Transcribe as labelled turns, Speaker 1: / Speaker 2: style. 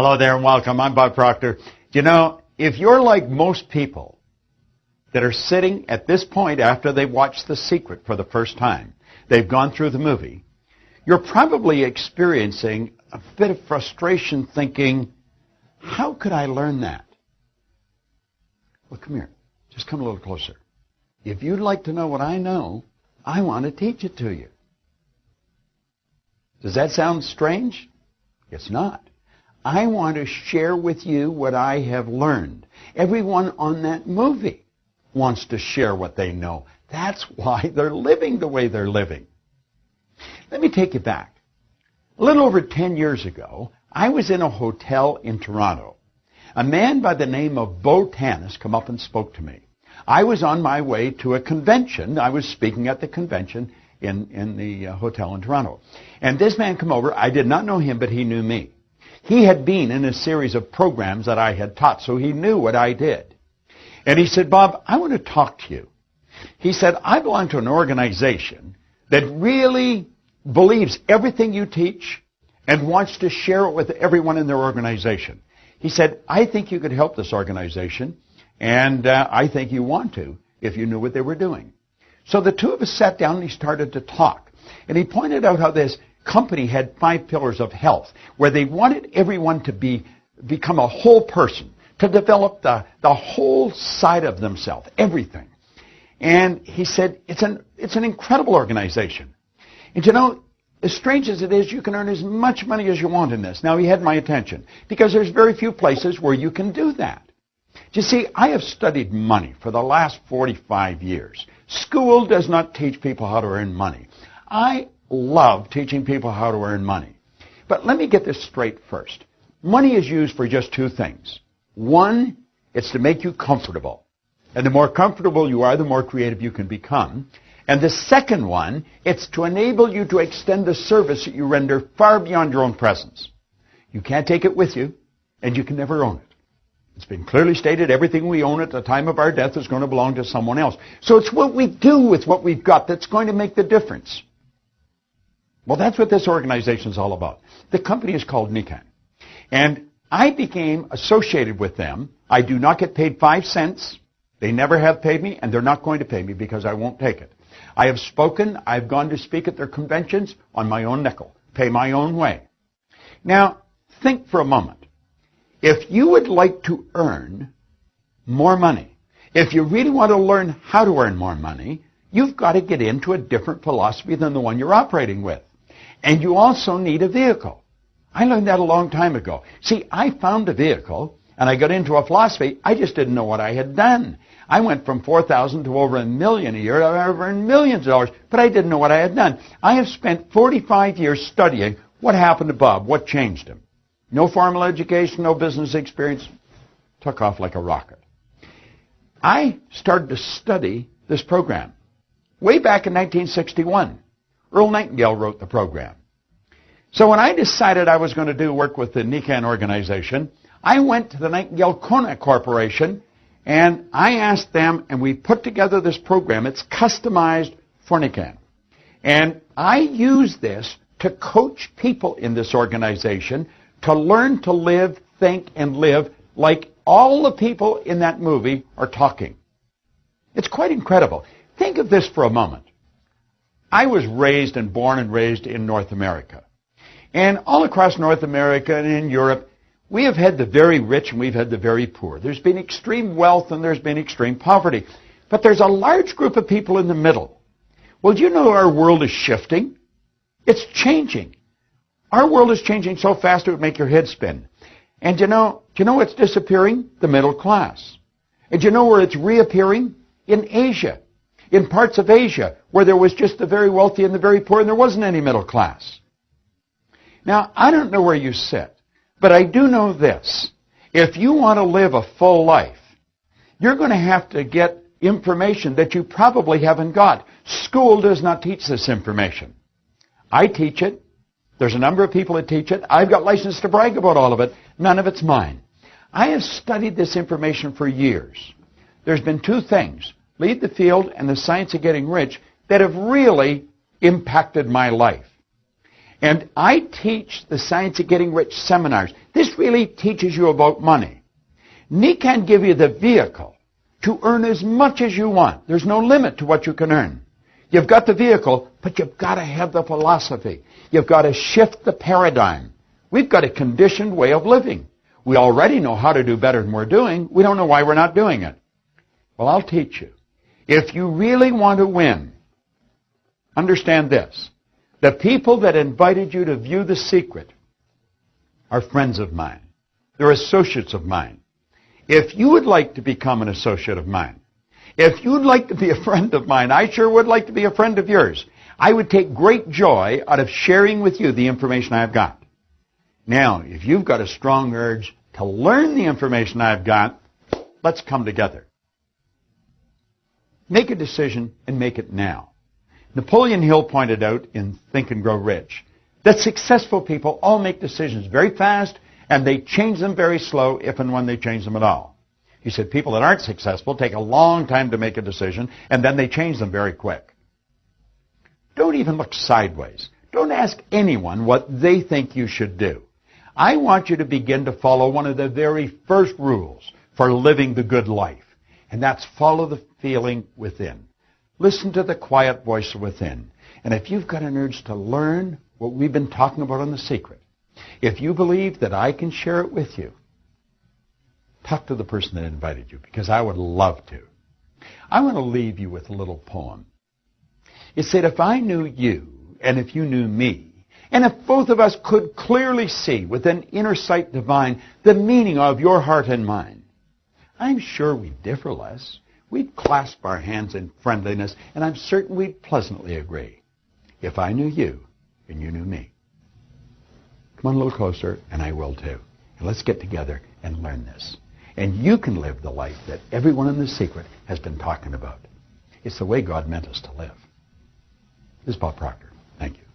Speaker 1: Hello there and welcome. I'm Bob Proctor. You know, if you're like most people that are sitting at this point after they've watched The Secret for the first time, they've gone through the movie, you're probably experiencing a bit of frustration thinking, how could I learn that? Well, come here. Just come a little closer. If you'd like to know what I know, I want to teach it to you. Does that sound strange? It's not. I want to share with you what I have learned. Everyone on that movie wants to share what they know. That's why they're living the way they're living. Let me take you back. A little over 10 years ago, I was in a hotel in Toronto. A man by the name of Bo Tanis came up and spoke to me. I was on my way to a convention. I was speaking at the convention in the hotel in Toronto. And this man came over. I did not know him, but he knew me. He had been in a series of programs that I had taught, so he knew what I did. And he said, Bob, I want to talk to you. He said, I belong to an organization that really believes everything you teach and wants to share it with everyone in their organization. He said, I think you could help this organization, and I think you want to if you knew what they were doing. So the two of us sat down and he started to talk. And he pointed out how this company had 5 pillars of health, where they wanted everyone to become a whole person, to develop the whole side of themselves, everything. And he said, it's an incredible organization. And you know, as strange as it is, you can earn as much money as you want in this. Now, he had my attention, because there's very few places where you can do that. You see, I have studied money for the last 45 years. School does not teach people how to earn money. I love teaching people how to earn money. But let me get this straight first. Money is used for just 2 things. One, it's to make you comfortable. And the more comfortable you are, the more creative you can become. And the second one, it's to enable you to extend the service that you render far beyond your own presence. You can't take it with you, and you can never own it. It's been clearly stated everything we own at the time of our death is going to belong to someone else. So it's what we do with what we've got that's going to make the difference. Well, that's what this organization is all about. The company is called Nikken. And I became associated with them. I do not get paid 5 cents. They never have paid me, and they're not going to pay me because I won't take it. I have spoken. I've gone to speak at their conventions on my own nickel. Pay my own way. Now, think for a moment. If you would like to earn more money, if you really want to learn how to earn more money, you've got to get into a different philosophy than the one you're operating with. And you also need a vehicle. I learned that a long time ago. See, I found a vehicle, and I got into a philosophy. I just didn't know what I had done. I went from $4,000 to over $1 million a year. I've earned millions of dollars, but I didn't know what I had done. I have spent 45 years studying what happened to Bob, what changed him. No formal education, no business experience. Took off like a rocket. I started to study this program way back in 1961. Earl Nightingale wrote the program. So when I decided I was going to do work with the Nikken organization, I went to the Nightingale Kona Corporation, and I asked them, and we put together this program. It's customized for Nikken. And I use this to coach people in this organization to learn to live, think, and live like all the people in that movie are talking. It's quite incredible. Think of this for a moment. I was born and raised in North America. And all across North America and in Europe, we have had the very rich and we've had the very poor. There's been extreme wealth and there's been extreme poverty. But there's a large group of people in the middle. Well, do you know our world is shifting? It's changing. Our world is changing so fast it would make your head spin. And do you know what's disappearing? The middle class. And do you know where it's reappearing? In Asia. In parts of Asia where there was just the very wealthy and the very poor and there wasn't any middle class. Now, I don't know where you sit, but I do know this. If you want to live a full life, you're going to have to get information that you probably haven't got. School does not teach this information. I teach it. There's a number of people that teach it. I've got license to brag about all of it. None of it's mine. I have studied this information for years. There's been 2 things, Lead the Field and The Science of Getting Rich, that have really impacted my life. And I teach the Science of Getting Rich seminars. This really teaches you about money. Nikken give you the vehicle to earn as much as you want. There's no limit to what you can earn. You've got the vehicle, but you've got to have the philosophy. You've got to shift the paradigm. We've got a conditioned way of living. We already know how to do better than we're doing. We don't know why we're not doing it. Well, I'll teach you. If you really want to win, understand this. The people that invited you to view The Secret are friends of mine. They're associates of mine. If you would like to become an associate of mine, if you would like to be a friend of mine, I sure would like to be a friend of yours. I would take great joy out of sharing with you the information I've got. Now, if you've got a strong urge to learn the information I've got, let's come together. Make a decision and make it now. Napoleon Hill pointed out in Think and Grow Rich that successful people all make decisions very fast and they change them very slow if and when they change them at all. He said people that aren't successful take a long time to make a decision and then they change them very quick. Don't even look sideways. Don't ask anyone what they think you should do. I want you to begin to follow one of the very first rules for living the good life, and that's follow the feeling within. Listen to the quiet voice within. And if you've got an urge to learn what we've been talking about on The Secret, if you believe that I can share it with you, talk to the person that invited you, because I would love to. I want to leave you with a little poem. It said, if I knew you, and if you knew me, and if both of us could clearly see with an inner sight divine the meaning of your heart and mine, I'm sure we'd differ less. We'd clasp our hands in friendliness, and I'm certain we'd pleasantly agree. If I knew you, and you knew me. Come on a little closer, and I will too. And let's get together and learn this. And you can live the life that everyone in The Secret has been talking about. It's the way God meant us to live. This is Bob Proctor. Thank you.